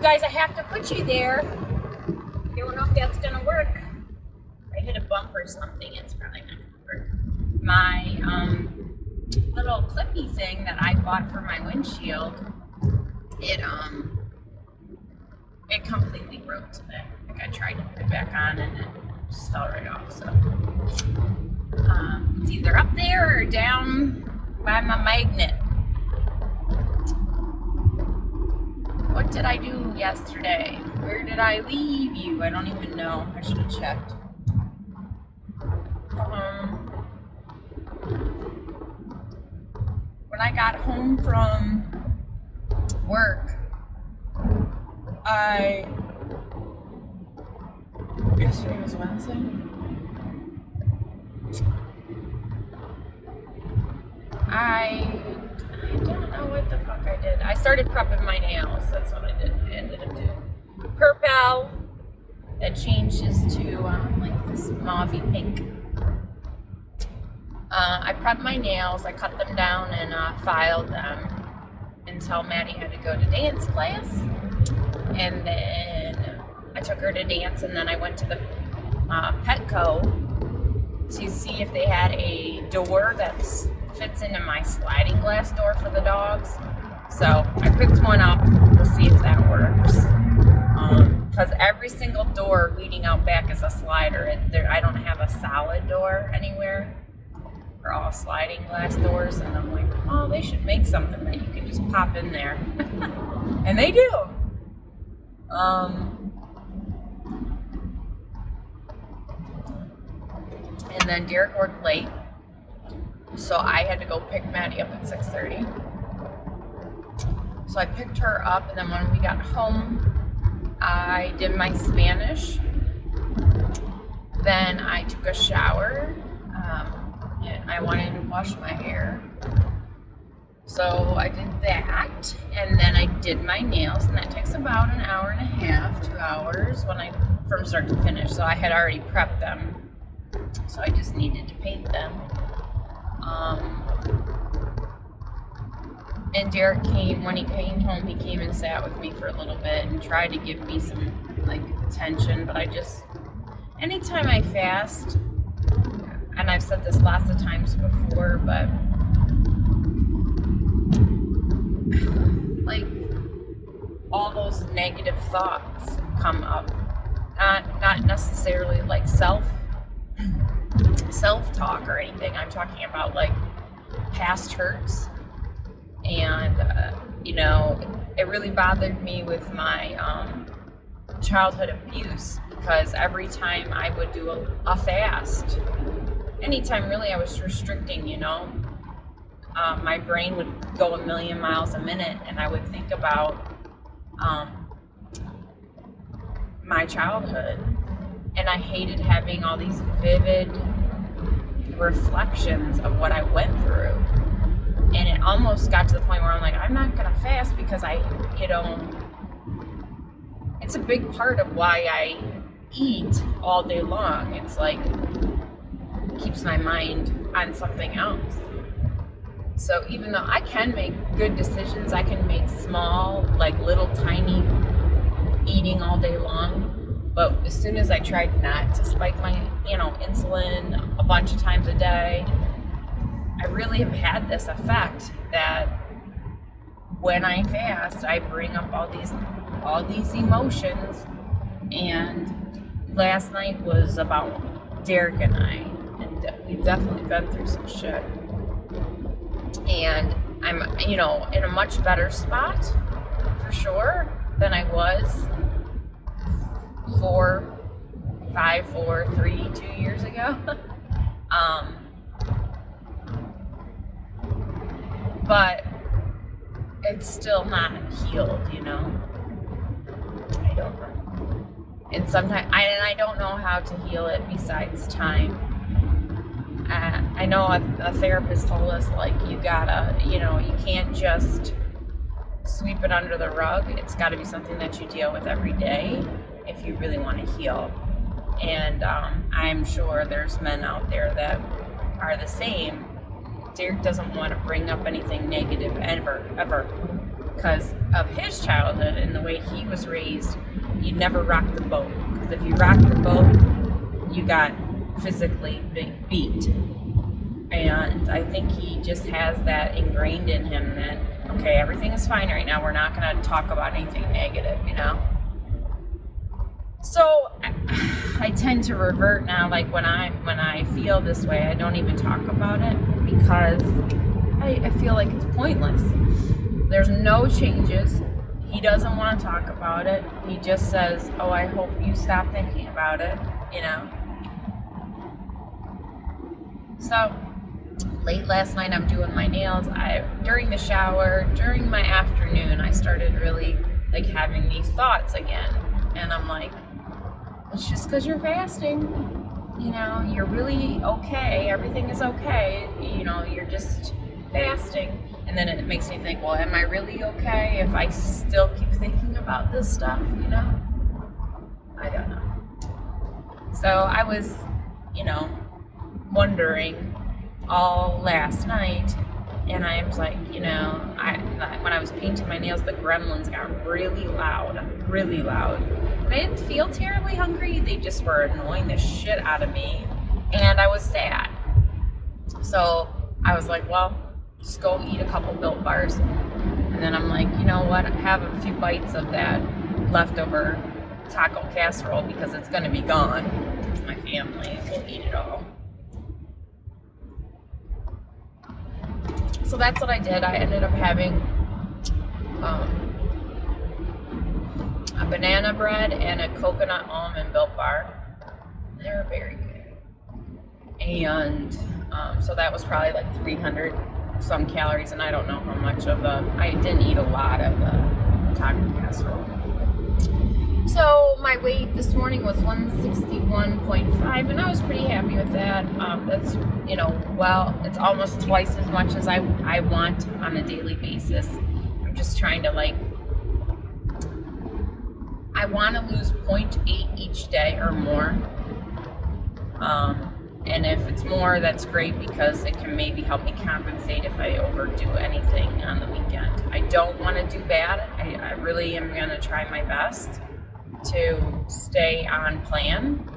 guys, I have to put you there. I don't know if that's gonna work. I hit a bump or something, it's probably not gonna work. My little clippy thing that I bought for my windshield, it completely broke today. Like I tried to put it back on and it just fell right off. So it's either up there or down by my magnet. What did I do yesterday? Where did I leave you? I don't even know. I should have checked. When I got home from work, yesterday was Wednesday. I don't know what the fuck I did. I started prepping my nails. That's what I did. I ended up doing purple that changes to like this mauvey pink. I prepped my nails. I cut them down and filed them until Maddie had to go to dance class. And then I took her to dance, and then I went to the Petco to see if they had a door that fits into my sliding glass door for the dogs. So I picked one up. We'll see if that works. Because every single door leading out back is a slider. I don't have a solid door anywhere. They're all sliding glass doors, and I'm like, oh, they should make something that you can just pop in there. And they do. And then Derek worked late, so I had to go pick Maddie up at 6:30. So I picked her up, and then when we got home, I did my Spanish. Then I took a shower, and I wanted to wash my hair. So I did that, and then I did my nails, and that takes about an hour and a half, 2 hours from start to finish. So I had already prepped them, so I just needed to paint them. And Derek when he came home, he came and sat with me for a little bit and tried to give me some like attention, but anytime I fast, and I've said this lots of times before, but like all those negative thoughts come up, not necessarily like self-talk or anything. I'm talking about like past hurts, and it really bothered me with my childhood abuse, because every time I would do a fast, anytime really I was restricting, my brain would go a million miles a minute, and I would think about my childhood, and I hated having all these vivid reflections of what I went through. And it almost got to the point where I'm like, I'm not gonna fast, because it's a big part of why I eat all day long. It's like it keeps my mind on something else. So even though I can make good decisions, I can make small, like little tiny eating all day long. But as soon as I tried not to spike my, insulin a bunch of times a day, I really have had this effect that when I fast, I bring up all these emotions. And last night was about Derek and I, and we've definitely been through some shit. And I'm, in a much better spot, for sure, than I was 2 years ago. But it's still not healed, I don't know. And sometimes, I don't know how to heal it besides time. I know a therapist told us, like, you gotta, you can't just sweep it under the rug. It's gotta be something that you deal with every day if you really want to heal. And I'm sure there's men out there that are the same. Derek doesn't want to bring up anything negative ever. because of his childhood and the way he was raised. You never rock the boat, because if you rock the boat, you got physically beat. And I think he just has that ingrained in him that, okay, everything is fine right now. We're not going to talk about anything negative, you know? So I tend to revert now. Like when I feel this way, I don't even talk about it, because I feel like it's pointless. There's no changes. He doesn't want to talk about it. He just says, oh, I hope you stop thinking about it, you know? So late last night, I'm doing my nails. During the shower, during my afternoon, I started really like having these thoughts again. And I'm like, it's just because you're fasting. You know, you're really okay. Everything is okay. You know, you're just fasting. And then it makes me think, well, am I really okay if I still keep thinking about this stuff, you know? I don't know. So I was, you know, wondering all last night, and I was like, you know, when I was painting my nails, the gremlins got really loud. And I didn't feel terribly hungry. They just were annoying the shit out of me, and I was sad. So I was like, well, just go eat a couple Built Bars. And then I'm like, you know what? Have a few bites of that leftover taco casserole, because it's going to be gone. It's my family. We'll eat it all. So that's what I did. I ended up having a banana bread and a coconut almond Built Bar. They were very good. And so that was probably like 300 some calories, and I don't know how much of I didn't eat a lot of the taco casserole. So my weight this morning was 161.5, and I was pretty happy with that. That's, you know, well, it's almost twice as much as I want on a daily basis. I'm just trying to, like, I want to lose 0.8 each day or more. And if it's more, that's great, because it can maybe help me compensate if I overdo anything on the weekend. I don't want to do bad. I really am going to try my best to stay on plan.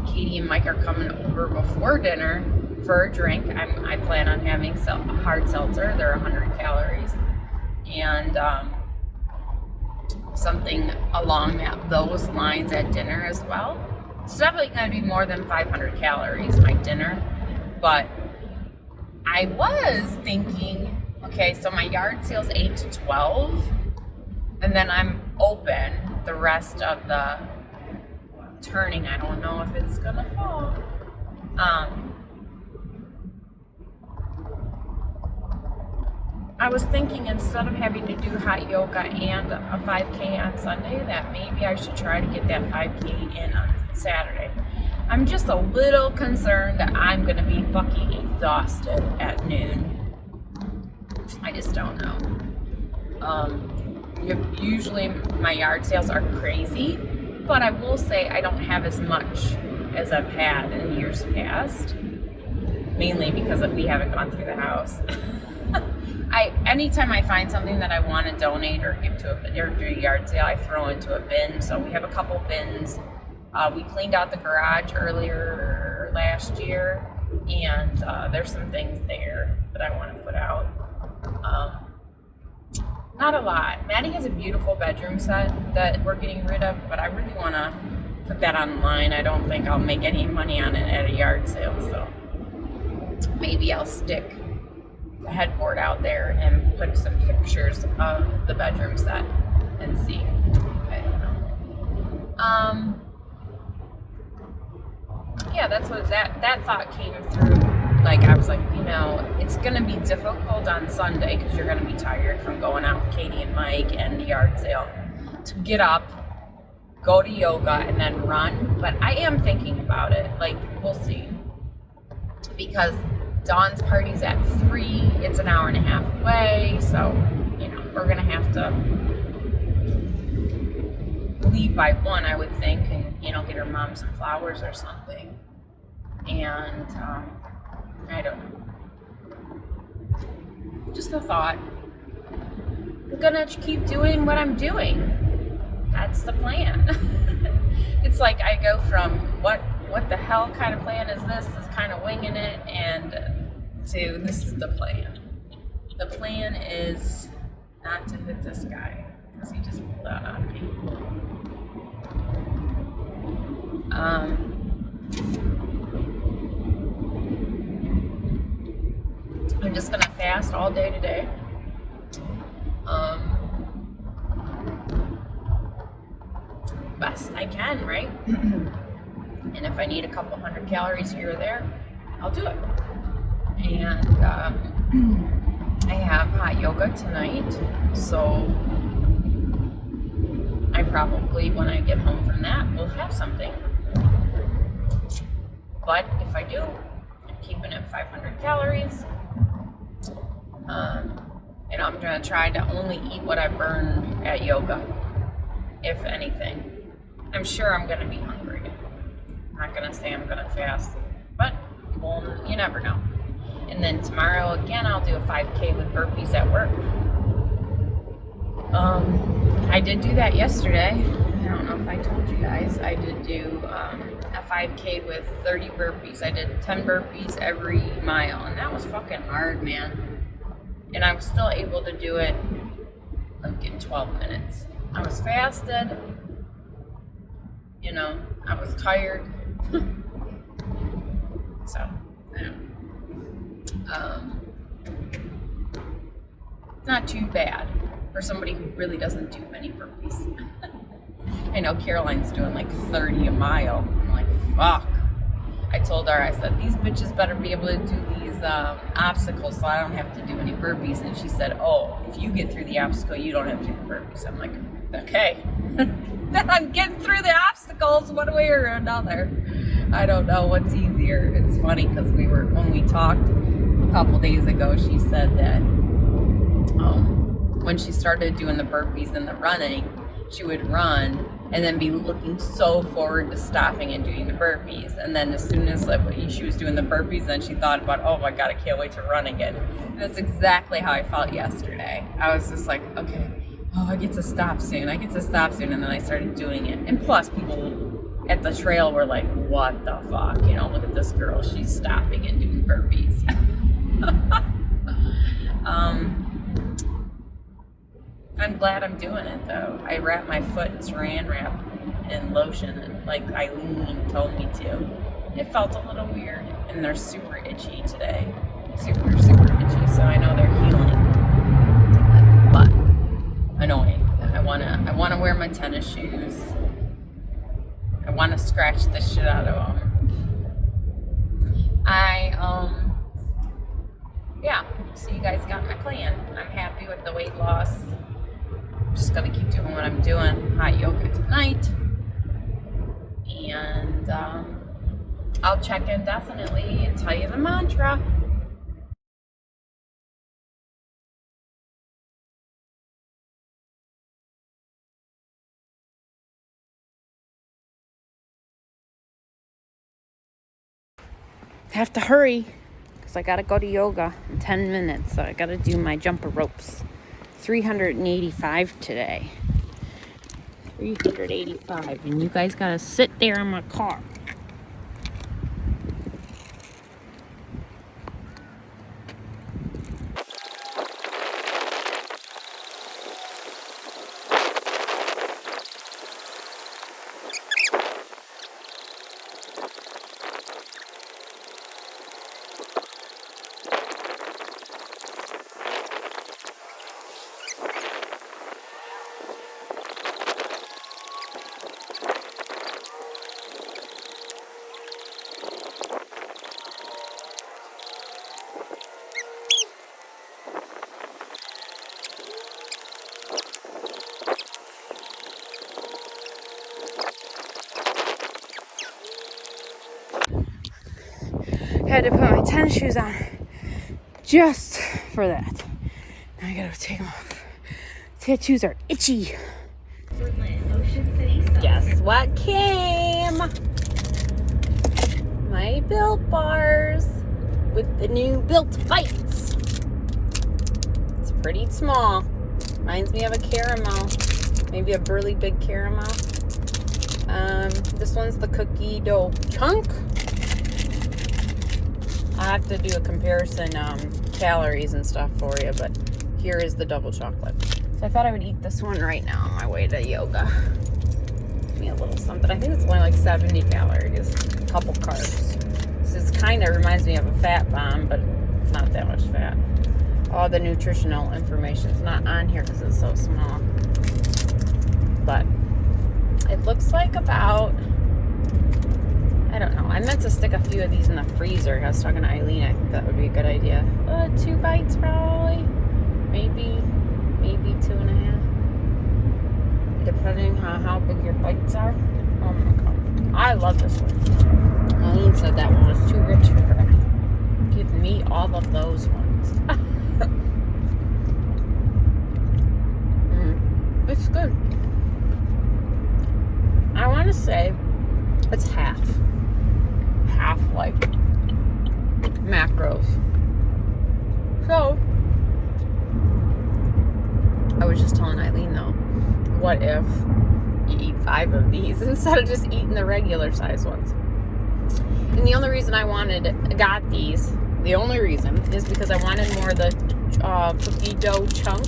Katie and Mike are coming over before dinner for a drink. I plan on having a hard seltzer. They're 100 calories. And something along those lines at dinner as well. It's definitely going to be more than 500 calories, my dinner. But I was thinking, okay, so my yard sale's 8 to 12. And then I'm open the rest of the turning. I don't know if it's going to fall. I was thinking, instead of having to do hot yoga and a 5K on Sunday, that maybe I should try to get that 5K in on Saturday. I'm just a little concerned that I'm going to be fucking exhausted at noon. I just don't know. Usually my yard sales are crazy, but I will say I don't have as much as I've had in years past, mainly because we haven't gone through the house. Anytime I find something that I want to donate or give to or do a yard sale, I throw into a bin. So we have a couple bins. We cleaned out the garage earlier last year, and there's some things there that I want to put out. Not a lot. Maddie has a beautiful bedroom set that we're getting rid of, but I really want to put that online. I don't think I'll make any money on it at a yard sale, so maybe I'll stick the headboard out there and put some pictures of the bedroom set and see. I don't know. Yeah, that's what that thought came through. Like, I was like, you know, it's going to be difficult on Sunday because you're going to be tired from going out with Katie and Mike and the yard sale to get up, go to yoga, and then run. But I am thinking about it. Like, we'll see. Because Dawn's party's at 3. It's an hour and a half away. So, you know, we're going to have to leave by 1, I would think, and, you know, get her mom some flowers or something. And, I don't know. Just a thought. gonna keep doing what I'm doing. That's the plan. It's like I go from what the hell kind of plan is this? Is kind of winging it, and to this is the plan. The plan is not to hit this guy because he just pulled out on me. I'm just gonna fast all day today. Best I can, right? And if I need a couple 100 calories here or there, I'll do it. And I have hot yoga tonight, so I probably, when I get home from that, will have something. But if I do, I'm keeping it 500 calories. And I'm gonna try to only eat what I burned at yoga, if anything. I'm sure I'm gonna be hungry. I'm not gonna say I'm gonna fast, but well, you never know. And then tomorrow again, I'll do a 5K with burpees at work. I did do that yesterday. I don't know if I told you guys. I did do a 5K with 30 burpees. I did 10 burpees every mile, and that was fucking hard, man. And I was still able to do it like in 12 minutes. I was fasted. You know, I was tired. So, not too bad for somebody who really doesn't do many burpees. I know Caroline's doing like 30 a mile. I'm like, fuck. I told her, I said, these bitches better be able to do these obstacles so I don't have to do any burpees. And she said, oh, if you get through the obstacle, you don't have to do the burpees. I'm like, okay. Then I'm getting through the obstacles one way or another. I don't know what's easier. It's funny because when we talked a couple days ago, she said that when she started doing the burpees and the running, she would run and then be looking so forward to stopping and doing the burpees. And then as soon as she was doing the burpees, then she thought about, oh my God, I can't wait to run again. And that's exactly how I felt yesterday. I was just like, okay, I get to stop soon. And then I started doing it. And plus people at the trail were like, what the fuck? You know, look at this girl. She's stopping and doing burpees. I'm glad I'm doing it though. I wrapped my foot in saran wrap and lotion, and like Eileen told me to. It felt a little weird, and they're super itchy today. Super, super itchy, so I know they're healing. But annoying. I wanna wear my tennis shoes. I wanna scratch the shit out of them. So you guys got my plan. I'm happy with the weight loss. Just gonna keep doing what I'm doing. Hot yoga tonight, and I'll check in definitely and tell you the mantra. Have to hurry because I gotta go to yoga in 10 minutes. So I gotta do my jumper ropes. 385 today. 385, and you guys gotta sit there in my car. Had to put my tennis shoes on just for that. Now I gotta take them off. Tattoos are itchy. Guess what came? My Built Bars with the new Built Bites. It's pretty small. Reminds me of a caramel. Maybe a burly big caramel. This one's the cookie dough chunk. I have to do a comparison, calories and stuff for you, but here is the double chocolate. So I thought I would eat this one right now on my way to yoga. Give me a little something. I think it's only like 70 calories, a couple carbs. This kind of reminds me of a fat bomb, but it's not that much fat. All the nutritional information is not on here because it's so small. But it looks like about, I don't know. I meant to stick a few of these in the freezer. I was talking to Eileen. I think that would be a good idea. 2 bites probably. Maybe 2.5. Depending on how big your bites are. Oh my god. I love this one. Eileen said that one was too rich for her. Give me all of those ones. It's good. I want to say it's half like macros. So I was just telling Eileen though, what if you eat 5 of these instead of just eating the regular size ones? And the only reason I got these, the only reason is because I wanted more of the cookie dough chunk,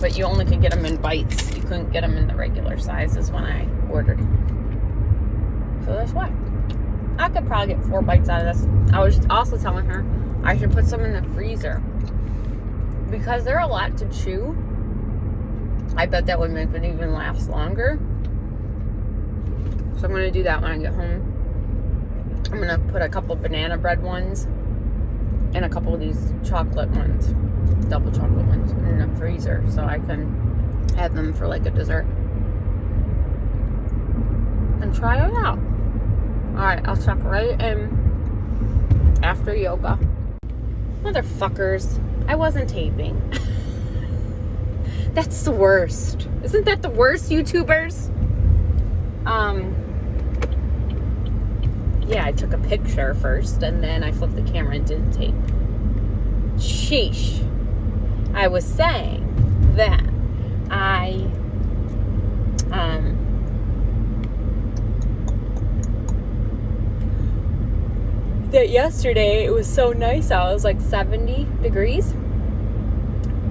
but you only could get them in bites. You couldn't get them in the regular sizes when I ordered. So that's why. I could probably get 4 bites out of this. I was also telling her I should put some in the freezer because they're a lot to chew. I bet that would make it even last longer. So I'm going to do that when I get home. I'm going to put a couple banana bread ones and a couple of these chocolate ones, double chocolate ones, in the freezer so I can have them for like a dessert and try it out. Alright, I'll check right in after yoga. Motherfuckers, I wasn't taping. That's the worst. Isn't that the worst, YouTubers? Yeah, I took a picture first and then I flipped the camera and didn't tape. Sheesh. I was saying that that yesterday it was so nice out. It was like 70 degrees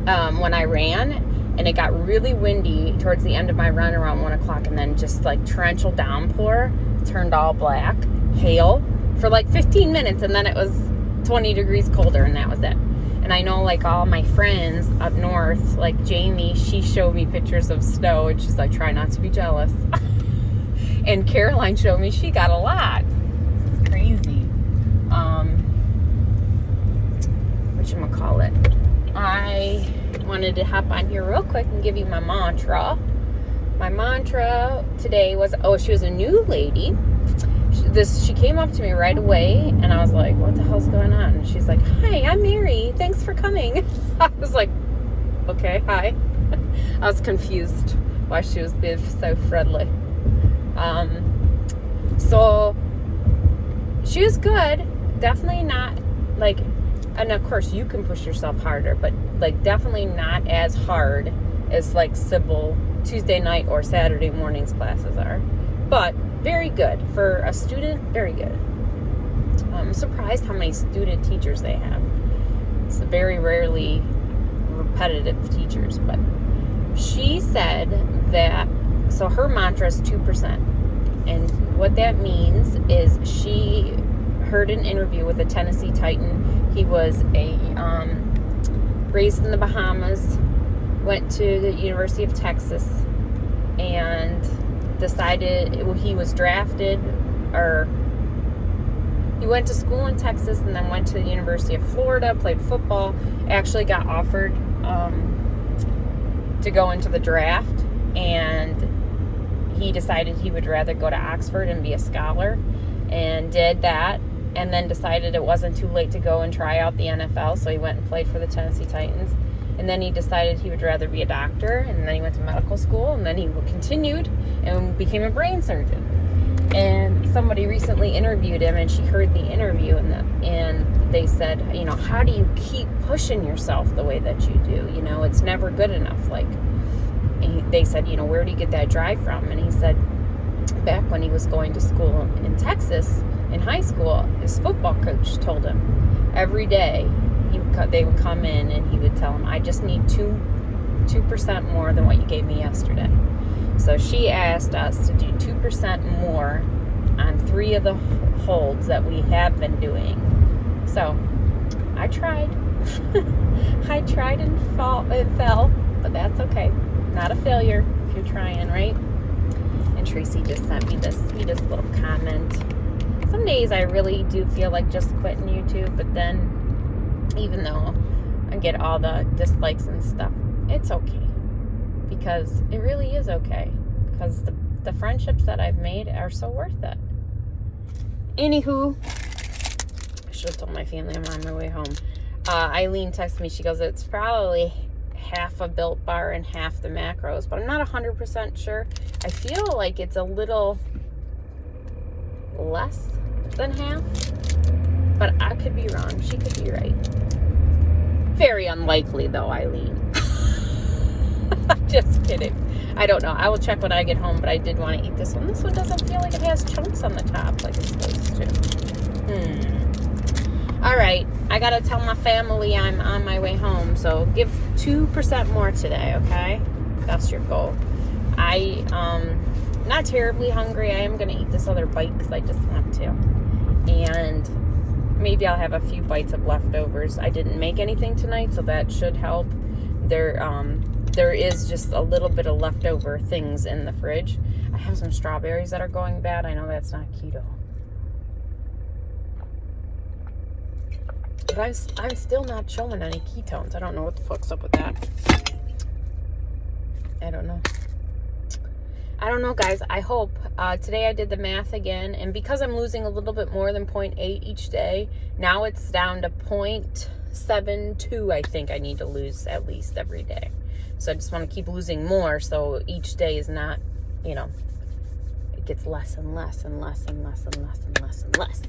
when I ran, and it got really windy towards the end of my run around 1 o'clock, and then just like torrential downpour, turned all black, hail for like 15 minutes, and then it was 20 degrees colder, and that was it. And I know like all my friends up north, like Jamie, she showed me pictures of snow, and she's like, try not to be jealous. And Caroline showed me she got a lot. It's crazy. Whatchamacallit? I wanted to hop on here real quick and give you my mantra. My mantra today was, she was a new lady. She came up to me right away, and I was like, what the hell's going on? And she's like, hi, I'm Mary. Thanks for coming. I was like, okay, hi. I was confused why she was being so friendly. So she was good. Definitely not like, and of course you can push yourself harder, but like definitely not as hard as like Sybil Tuesday night or Saturday mornings classes are. But very good. For a student, very good. I'm surprised how many student teachers they have. It's very rarely repetitive teachers, but she said that, so her mantra is 2%. And what that means is she heard an interview with a Tennessee Titan. He was raised in the Bahamas, went to the University of Texas, and decided he was drafted, or he went to school in Texas and then went to the University of Florida, played football, actually got offered to go into the draft, and he decided he would rather go to Oxford and be a scholar, and did that, and then decided it wasn't too late to go and try out the NFL, so he went and played for the Tennessee Titans. And then he decided he would rather be a doctor, and then he went to medical school, and then he continued and became a brain surgeon. And somebody recently interviewed him, and she heard the interview, and they said, you know, how do you keep pushing yourself the way that you do? You know, it's never good enough. Like, they said, you know, where do you get that drive from? And he said, back when he was going to school in Texas, in high school, his football coach told him every day they would come in and he would tell him, I just need 2% more than what you gave me yesterday. So she asked us to do 2% more on 3 of the holds that we have been doing. So I tried. I tried and fell, but that's okay. Not a failure if you're trying, right? And Tracy just sent me this sweetest little comment. Some days I really do feel like just quitting YouTube, but then even though I get all the dislikes and stuff, it's okay. Because it really is okay. Because the friendships that I've made are so worth it. Anywho, I should have told my family I'm on my way home. Eileen texted me. She goes, it's probably half a Built Bar and half the macros, but I'm not 100% sure. I feel like it's a little less than half, but I could be wrong. She could be right. Very unlikely though, Eileen. Just kidding. I don't know. I will check when I get home, but I did want to eat this one. This one doesn't feel like it has chunks on the top like it's supposed to. All right. I got to tell my family I'm on my way home, so give 2% more today, okay? That's your goal. Not terribly hungry. I am going to eat this other bite because I just want to. And maybe I'll have a few bites of leftovers. I didn't make anything tonight, so that should help. There is just a little bit of leftover things in the fridge. I have some strawberries that are going bad. I know that's not keto. But I'm still not showing any ketones. I don't know what the fuck's up with that. I don't know, guys. I hope. Today I did the math again. And because I'm losing a little bit more than 0.8 each day, now it's down to 0.72, I think I need to lose at least every day. So I just want to keep losing more so each day is not, you know, it gets less and less and less and less and less and less and less.